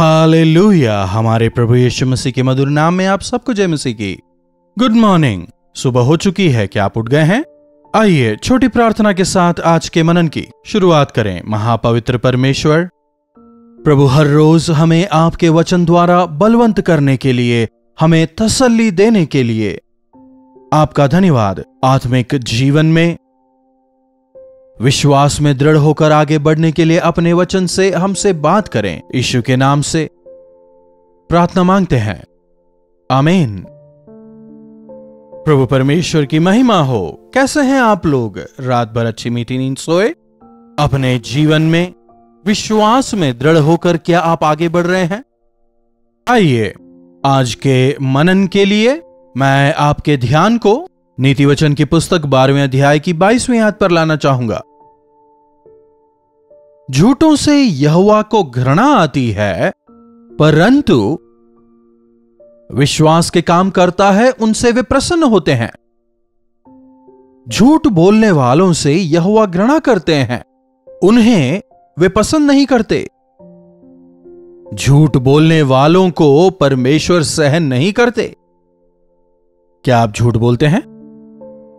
Hallelujah. हमारे प्रभु यीशु मसीह के मधुर नाम में आप सबको जय मसीह की। Good morning. सुबह हो चुकी है, क्या आप उठ गए हैं? आइए छोटी प्रार्थना के साथ आज के मनन की शुरुआत करें। महापवित्र परमेश्वर प्रभु, हर रोज हमें आपके वचन द्वारा बलवंत करने के लिए, हमें तसल्ली देने के लिए आपका धन्यवाद। आत्मिक जीवन में विश्वास में दृढ़ होकर आगे बढ़ने के लिए अपने वचन से हमसे बात करें। यीशु के नाम से प्रार्थना मांगते हैं, आमीन। प्रभु परमेश्वर की महिमा हो। कैसे हैं आप लोग? रात भर अच्छी मीठी नींद सोए? अपने जीवन में विश्वास में दृढ़ होकर क्या आप आगे बढ़ रहे हैं? आइए आज के मनन के लिए मैं आपके ध्यान को नीति वचन की पुस्तक 12वें अध्याय की 22वीं आयत पर लाना चाहूंगा। झूठों से यहोवा को घृणा आती है, परंतु विश्वास के काम करता है उनसे वे प्रसन्न होते हैं। झूठ बोलने वालों से यहोवा घृणा करते हैं, उन्हें वे पसंद नहीं करते। झूठ बोलने वालों को परमेश्वर सहन नहीं करते। क्या आप झूठ बोलते हैं?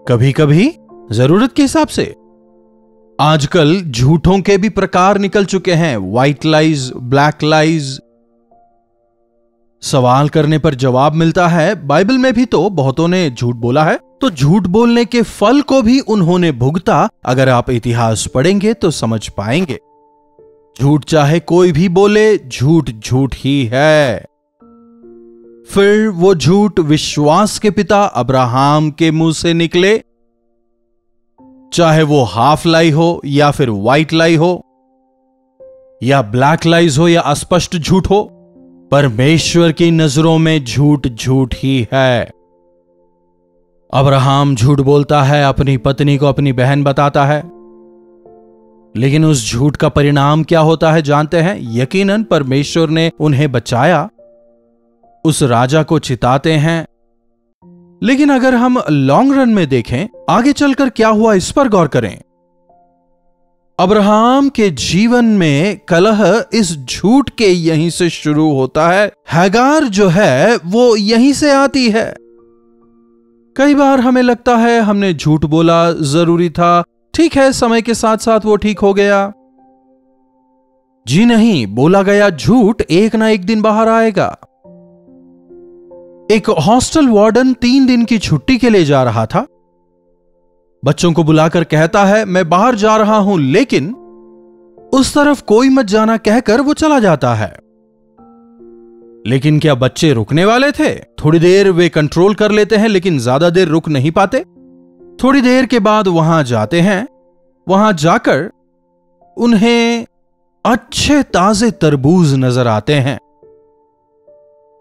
कभी कभी जरूरत के हिसाब से। आजकल झूठों के भी प्रकार निकल चुके हैं, व्हाइट लाइज, ब्लैक लाइज। सवाल करने पर जवाब मिलता है। बाइबल में भी तो बहुतों ने झूठ बोला है, तो झूठ बोलने के फल को भी उन्होंने भुगता। अगर आप इतिहास पढ़ेंगे तो समझ पाएंगे। झूठ चाहे कोई भी बोले, झूठ झूठ ही है। फिर वो झूठ विश्वास के पिता अब्राहम के मुंह से निकले, चाहे वो हाफ लाई हो या फिर व्हाइट लाई हो या ब्लैक लाइज हो या अस्पष्ट झूठ हो, परमेश्वर की नजरों में झूठ झूठ ही है। अब्राहम झूठ बोलता है, अपनी पत्नी को अपनी बहन बताता है, लेकिन उस झूठ का परिणाम क्या होता है जानते हैं? यकीनन परमेश्वर ने उन्हें बचाया। उस राजा को चिताते हैं। लेकिन अगर हम लॉन्ग रन में देखें, आगे चलकर क्या हुआ इस पर गौर करें। अब्राहम के जीवन में कलह इस झूठ के यहीं से शुरू होता है। हैगार जो है वो यहीं से आती है। कई बार हमें लगता है हमने झूठ बोला, जरूरी था, ठीक है, समय के साथ साथ वो ठीक हो गया। जी नहीं, बोला गया झूठ एक ना एक दिन बाहर आएगा। एक हॉस्टल वार्डन 3 दिन की छुट्टी के लिए जा रहा था। बच्चों को बुलाकर कहता है, मैं बाहर जा रहा हूं, लेकिन उस तरफ कोई मत जाना कहकर वो चला जाता है। लेकिन क्या बच्चे रुकने वाले थे? थोड़ी देर वे कंट्रोल कर लेते हैं, लेकिन ज्यादा देर रुक नहीं पाते। थोड़ी देर के बाद वहां जाते हैं। वहां जाकर उन्हें अच्छे ताजे तरबूज नजर आते हैं।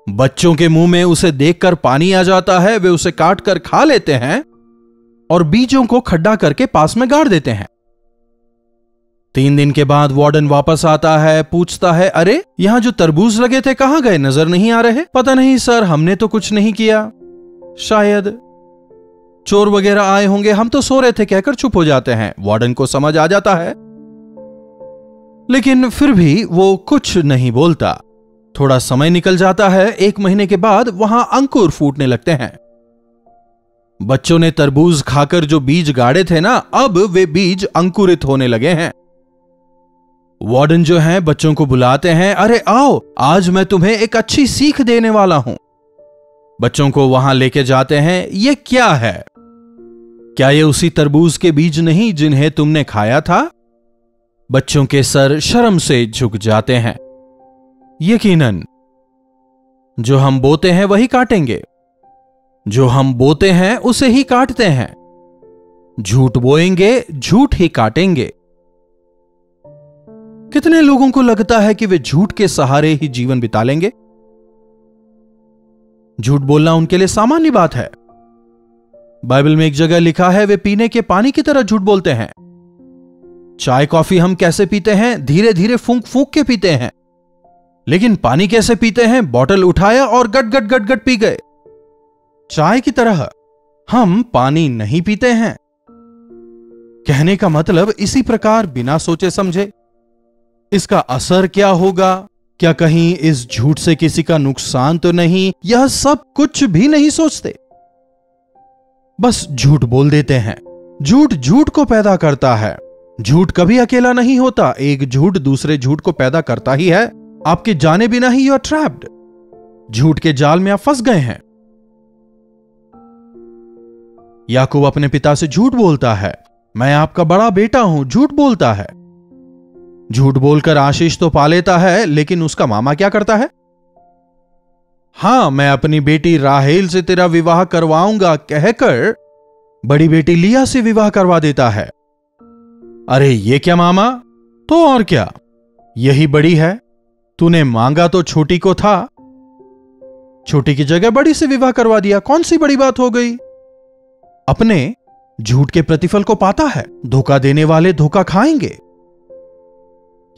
बच्चों के मुंह में उसे देखकर पानी आ जाता है। वे उसे काट कर खा लेते हैं और बीजों को खड्डा करके पास में गाड़ देते हैं। 3 दिन के बाद वार्डन वापस आता है, पूछता है, अरे यहां जो तरबूज लगे थे कहां गए? नजर नहीं आ रहे। पता नहीं सर, हमने तो कुछ नहीं किया। शायद चोर वगैरह आए होंगे, हम तो सो रहे थे कहकर चुप हो जाते हैं। वार्डन को समझ आ जाता है, लेकिन फिर भी वो कुछ नहीं बोलता। थोड़ा समय निकल जाता है। 1 महीने के बाद वहां अंकुर फूटने लगते हैं। बच्चों ने तरबूज खाकर जो बीज गाड़े थे ना, अब वे बीज अंकुरित होने लगे हैं। वार्डन जो है बच्चों को बुलाते हैं, अरे आओ, आज मैं तुम्हें एक अच्छी सीख देने वाला हूं। बच्चों को वहां लेके जाते हैं। ये क्या है? क्या ये उसी तरबूज के बीज नहीं जिन्हें तुमने खाया था? बच्चों के सर शर्म से झुक जाते हैं। यकीनन जो हम बोते हैं वही काटेंगे। जो हम बोते हैं उसे ही काटते हैं। झूठ बोएंगे, झूठ ही काटेंगे। कितने लोगों को लगता है कि वे झूठ के सहारे ही जीवन बिता लेंगे? झूठ बोलना उनके लिए सामान्य बात है। बाइबल में एक जगह लिखा है, वे पीने के पानी की तरह झूठ बोलते हैं। चाय कॉफी हम कैसे पीते हैं? धीरे धीरे फूंक फूंक के पीते हैं। लेकिन पानी कैसे पीते हैं? बॉटल उठाया और गट गट गट गट पी गए। चाय की तरह हम पानी नहीं पीते हैं। कहने का मतलब इसी प्रकार बिना सोचे समझे इसका असर क्या होगा, क्या कहीं इस झूठ से किसी का नुकसान तो नहीं? यह सब कुछ भी नहीं सोचते, बस झूठ बोल देते हैं। झूठ झूठ को पैदा करता है। झूठ कभी अकेला नहीं होता, एक झूठ दूसरे झूठ को पैदा करता ही है। आपके जाने बिना ही यू आर ट्रैप्ड। झूठ के जाल में आप फंस गए हैं। याकूब अपने पिता से झूठ बोलता है, मैं आपका बड़ा बेटा हूं, झूठ बोलता है। झूठ बोलकर आशीष तो पा लेता है, लेकिन उसका मामा क्या करता है? हां, मैं अपनी बेटी राहेल से तेरा विवाह करवाऊंगा कहकर बड़ी बेटी लिया से विवाह करवा देता है। अरे ये क्या मामा, तो और क्या, यही बड़ी है। तूने मांगा तो छोटी को था, छोटी की जगह बड़ी से विवाह करवा दिया, कौन सी बड़ी बात हो गई? अपने झूठ के प्रतिफल को पाता है। धोखा देने वाले धोखा खाएंगे।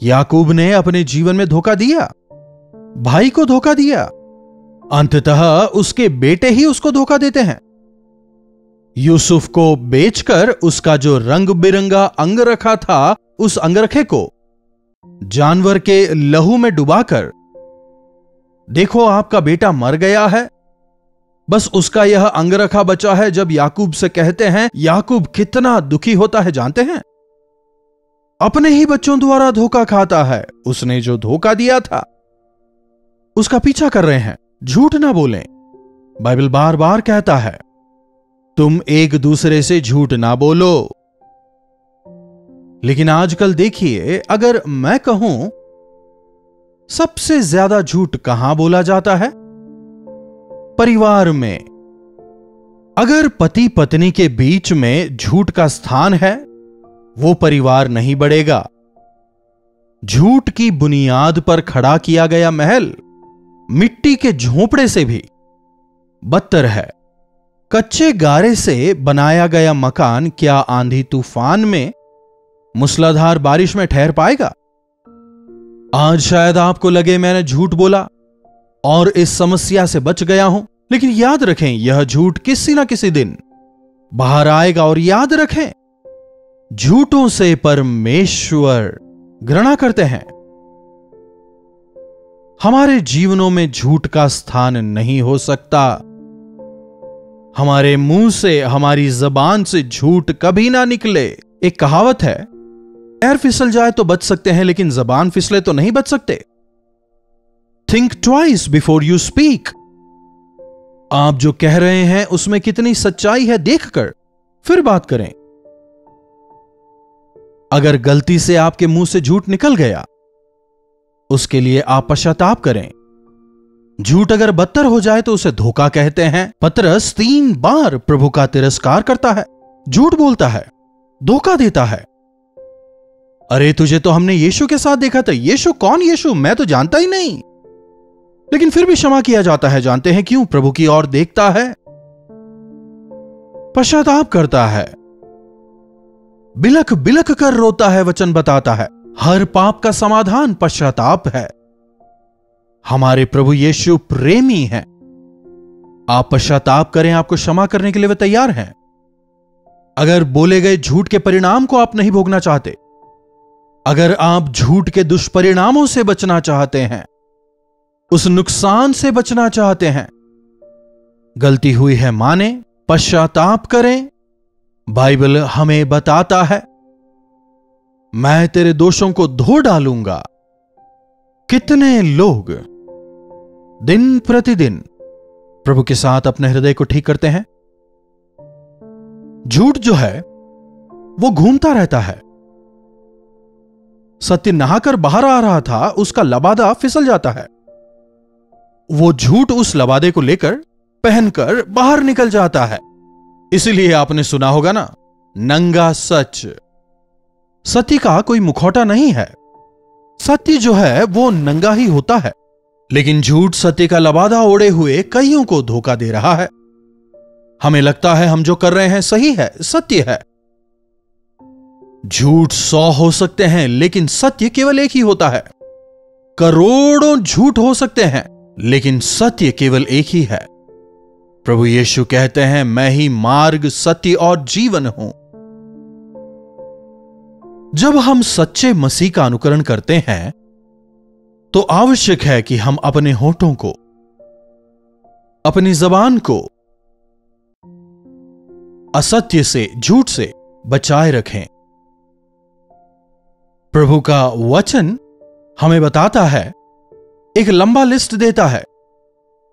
याकूब ने अपने जीवन में धोखा दिया, भाई को धोखा दिया, अंततः उसके बेटे ही उसको धोखा देते हैं। यूसुफ को बेचकर उसका जो रंग बिरंगा अंगरखा था, उस अंगरखे को जानवर के लहू में डुबाकर, देखो आपका बेटा मर गया है, बस उसका यह अंगरखा बचा है। जब याकूब से कहते हैं, याकूब कितना दुखी होता है जानते हैं? अपने ही बच्चों द्वारा धोखा खाता है। उसने जो धोखा दिया था उसका पीछा कर रहे हैं। झूठ ना बोलें। बाइबल बार बार कहता है, तुम एक दूसरे से झूठ ना बोलो। लेकिन आजकल देखिए, अगर मैं कहूं सबसे ज्यादा झूठ कहां बोला जाता है? परिवार में। अगर पति पत्नी के बीच में झूठ का स्थान है, वो परिवार नहीं बढ़ेगा। झूठ की बुनियाद पर खड़ा किया गया महल मिट्टी के झोंपड़े से भी बदतर है। कच्चे गारे से बनाया गया मकान क्या आंधी तूफान में, मूसलाधार बारिश में ठहर पाएगा? आज शायद आपको लगे मैंने झूठ बोला और इस समस्या से बच गया हूं, लेकिन याद रखें, यह झूठ किसी ना किसी दिन बाहर आएगा। और याद रखें, झूठों से परमेश्वर घृणा करते हैं। हमारे जीवनों में झूठ का स्थान नहीं हो सकता। हमारे मुंह से, हमारी जबान से झूठ कभी ना निकले। एक कहावत है, पैर फिसल जाए तो बच सकते हैं, लेकिन जबान फिसले तो नहीं बच सकते। Think twice before you speak. आप जो कह रहे हैं उसमें कितनी सच्चाई है देखकर फिर बात करें। अगर गलती से आपके मुंह से झूठ निकल गया, उसके लिए आप पश्चाताप करें। झूठ अगर बदतर हो जाए तो उसे धोखा कहते हैं। पतरस 3 बार प्रभु का तिरस्कार करता है, झूठ बोलता है, धोखा देता है। अरे तुझे तो हमने यीशु के साथ देखा था। यीशु कौन? यीशु मैं तो जानता ही नहीं। लेकिन फिर भी क्षमा किया जाता है। जानते हैं क्यों? प्रभु की ओर देखता है, पश्चाताप करता है, बिलख बिलख कर रोता है। वचन बताता है हर पाप का समाधान पश्चाताप है। हमारे प्रभु यीशु प्रेमी हैं। आप पश्चाताप करें, आपको क्षमा करने के लिए वे तैयार हैं। अगर बोले गए झूठ के परिणाम को आप नहीं भोगना चाहते, अगर आप झूठ के दुष्परिणामों से बचना चाहते हैं, उस नुकसान से बचना चाहते हैं, गलती हुई है माने, पश्चाताप करें। बाइबल हमें बताता है, मैं तेरे दोषों को धो डालूंगा। कितने लोग दिन प्रतिदिन प्रभु के साथ अपने हृदय को ठीक करते हैं? झूठ जो है वो घूमता रहता है। सत्य नहाकर बाहर आ रहा था, उसका लबादा फिसल जाता है। वो झूठ उस लबादे को लेकर पहनकर बाहर निकल जाता है। इसीलिए आपने सुना होगा ना, नंगा सच। सत्य का कोई मुखौटा नहीं है। सत्य जो है वो नंगा ही होता है, लेकिन झूठ सत्य का लबादा ओढ़े हुए कईयों को धोखा दे रहा है। हमें लगता है हम जो कर रहे हैं सही है, सत्य है। झूठ 100 हो सकते हैं, लेकिन सत्य केवल एक ही होता है। करोड़ों झूठ हो सकते हैं, लेकिन सत्य केवल एक ही है। प्रभु यीशु कहते हैं, मैं ही मार्ग, सत्य और जीवन हूं। जब हम सच्चे मसीह का अनुकरण करते हैं, तो आवश्यक है कि हम अपने होठों को, अपनी जबान को असत्य से, झूठ से बचाए रखें। प्रभु का वचन हमें बताता है, एक लंबा लिस्ट देता है।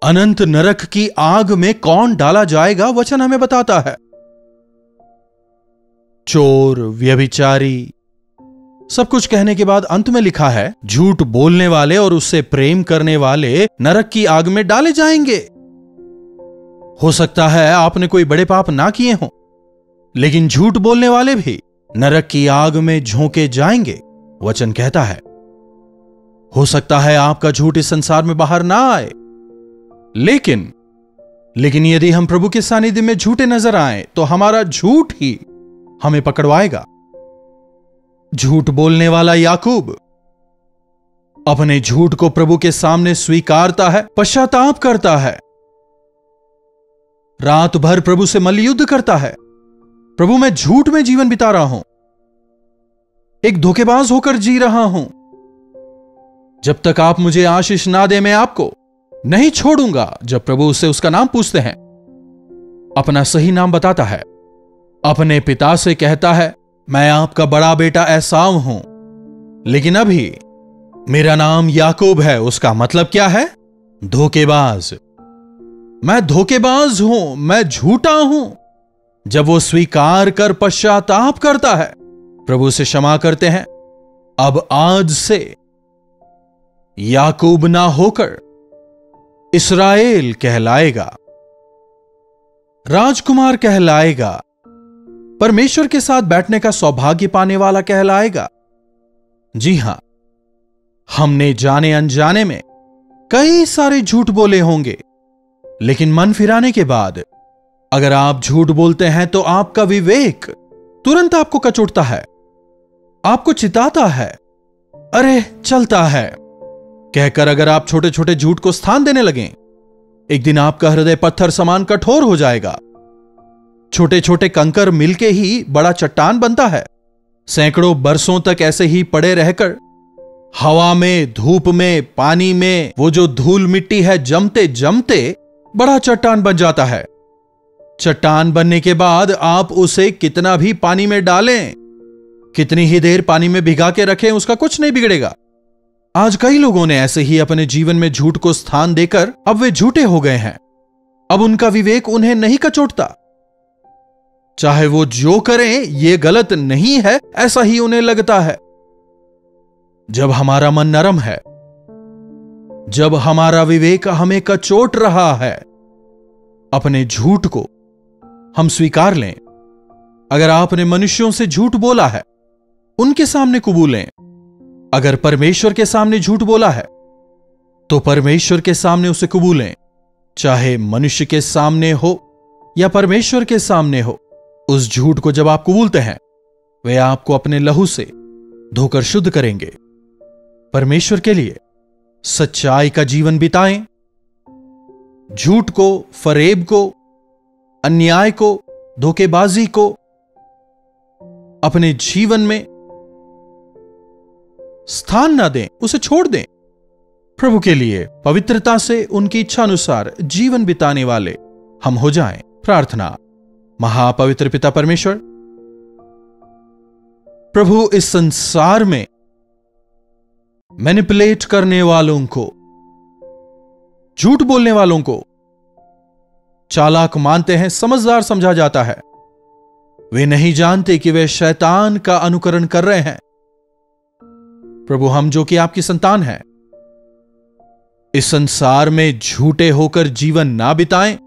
अनंत नरक की आग में कौन डाला जाएगा, वचन हमें बताता है। चोर, व्यभिचारी, सब कुछ कहने के बाद अंत में लिखा है, झूठ बोलने वाले और उससे प्रेम करने वाले नरक की आग में डाले जाएंगे। हो सकता है आपने कोई बड़े पाप ना किए हों, लेकिन झूठ बोलने वाले भी नरक की आग में झोंके जाएंगे, वचन कहता है। हो सकता है आपका झूठ इस संसार में बाहर ना आए, लेकिन यदि हम प्रभु के सानिध्य में झूठे नजर आए तो हमारा झूठ ही हमें पकड़वाएगा। झूठ बोलने वाला याकूब अपने झूठ को प्रभु के सामने स्वीकारता है, पश्चाताप करता है, रात भर प्रभु से मल्लयुद्ध करता है। प्रभु, मैं झूठ में जीवन बिता रहा हूं, एक धोखेबाज होकर जी रहा हूं। जब तक आप मुझे आशीष ना दे, मैं आपको नहीं छोड़ूंगा। जब प्रभु उससे उसका नाम पूछते हैं, अपना सही नाम बताता है, अपने पिता से कहता है, मैं आपका बड़ा बेटा एसाव हूं, लेकिन अभी मेरा नाम याकूब है। उसका मतलब क्या है? धोखेबाज। मैं धोखेबाज हूं, मैं झूठा हूं। जब वो स्वीकार कर पश्चाताप करता है, प्रभु से क्षमा करते हैं, अब आज से याकूब ना होकर इस्राएल कहलाएगा, राजकुमार कहलाएगा, परमेश्वर के साथ बैठने का सौभाग्य पाने वाला कहलाएगा। जी हां, हमने जाने अनजाने में कई सारे झूठ बोले होंगे, लेकिन मन फिराने के बाद अगर आप झूठ बोलते हैं तो आपका विवेक तुरंत आपको कचोटता है, आपको चिताता है, अरे चलता है कहकर अगर आप छोटे छोटे झूठ को स्थान देने लगें, एक दिन आपका हृदय पत्थर समान कठोर हो जाएगा। छोटे छोटे कंकर मिलके ही बड़ा चट्टान बनता है। सैकड़ों बरसों तक ऐसे ही पड़े रहकर हवा में, धूप में, पानी में वो जो धूल मिट्टी है जमते जमते बड़ा चट्टान बन जाता है। चट्टान बनने के बाद आप उसे कितना भी पानी में डालें, कितनी ही देर पानी में भिगा के रखें, उसका कुछ नहीं बिगड़ेगा। आज कई लोगों ने ऐसे ही अपने जीवन में झूठ को स्थान देकर अब वे झूठे हो गए हैं। अब उनका विवेक उन्हें नहीं कचोटता। चाहे वो जो करें ये गलत नहीं है, ऐसा ही उन्हें लगता है। जब हमारा मन नरम है, जब हमारा विवेक हमें कचोट रहा है, अपने झूठ को हम स्वीकार लें। अगर आपने मनुष्यों से झूठ बोला है, उनके सामने कबूलें। अगर परमेश्वर के सामने झूठ बोला है तो परमेश्वर के सामने उसे कबूलें। चाहे मनुष्य के सामने हो या परमेश्वर के सामने हो, उस झूठ को जब आप कबूलते हैं, वे आपको अपने लहू से धोकर शुद्ध करेंगे। परमेश्वर के लिए सच्चाई का जीवन बिताएं। झूठ को, फरेब को, अन्याय को, धोखेबाजी को अपने जीवन में स्थान ना दें, उसे छोड़ दें। प्रभु के लिए पवित्रता से उनकी इच्छा अनुसार जीवन बिताने वाले हम हो जाएं। प्रार्थना। महापवित्र पिता परमेश्वर, प्रभु इस संसार में मैनिपुलेट करने वालों को, झूठ बोलने वालों को चालाक मानते हैं, समझदार समझा जाता है। वे नहीं जानते कि वे शैतान का अनुकरण कर रहे हैं। प्रभु, हम जो कि आपकी संतान हैं, इस संसार में झूठे होकर जीवन ना बिताएं,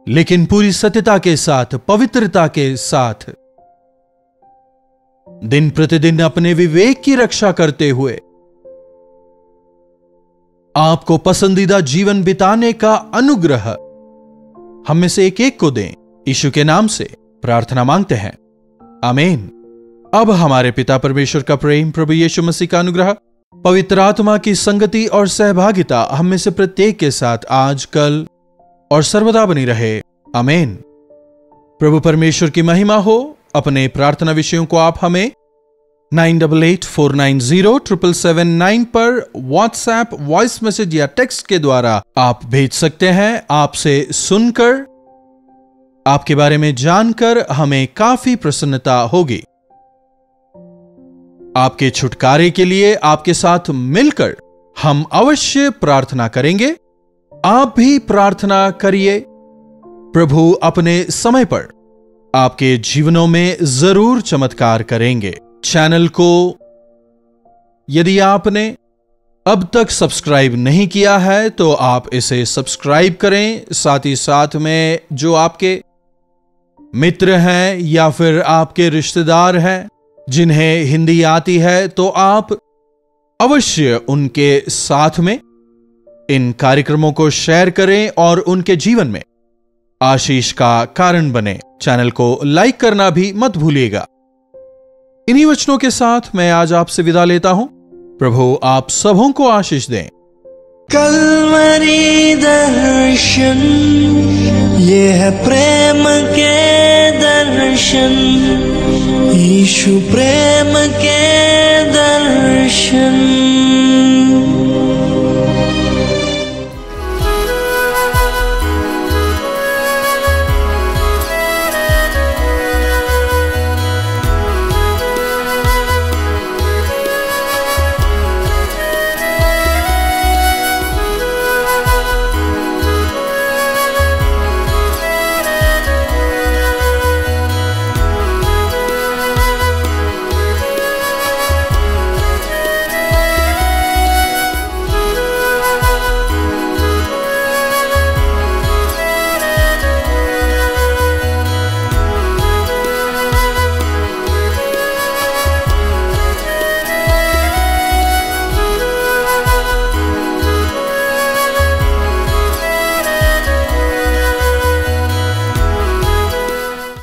लेकिन पूरी सत्यता के साथ, पवित्रता के साथ दिन प्रतिदिन अपने विवेक की रक्षा करते हुए आपको पसंदीदा जीवन बिताने का अनुग्रह हम में से एक एक को दें। यीशु के नाम से प्रार्थना मांगते हैं, आमीन। अब हमारे पिता परमेश्वर का प्रेम, प्रभु यीशु मसीह का अनुग्रह, पवित्र आत्मा की संगति और सहभागिता हम में से प्रत्येक के साथ आज, कल और सर्वदा बनी रहे, आमीन। प्रभु परमेश्वर की महिमा हो। अपने प्रार्थना विषयों को आप हमें 9884907779 पर व्हाट्सएप वॉइस मैसेज या टेक्स्ट के द्वारा आप भेज सकते हैं। आपसे सुनकर, आपके बारे में जानकर हमें काफी प्रसन्नता होगी। आपके छुटकारे के लिए आपके साथ मिलकर हम अवश्य प्रार्थना करेंगे। आप भी प्रार्थना करिए। प्रभु अपने समय पर आपके जीवनों में जरूर चमत्कार करेंगे। चैनल को यदि आपने अब तक सब्सक्राइब नहीं किया है तो आप इसे सब्सक्राइब करें। साथ ही साथ में जो आपके मित्र हैं या फिर आपके रिश्तेदार हैं जिन्हें हिंदी आती है, तो आप अवश्य उनके साथ में इन कार्यक्रमों को शेयर करें और उनके जीवन में आशीष का कारण बने। चैनल को लाइक करना भी मत भूलिएगा। इन्हीं वचनों के साथ मैं आज आपसे विदा लेता हूं। प्रभु आप सबों को आशीष दें। कल्वरी दर्शन, ये है प्रेम के दर्शन, यीशु प्रेम के दर्शन।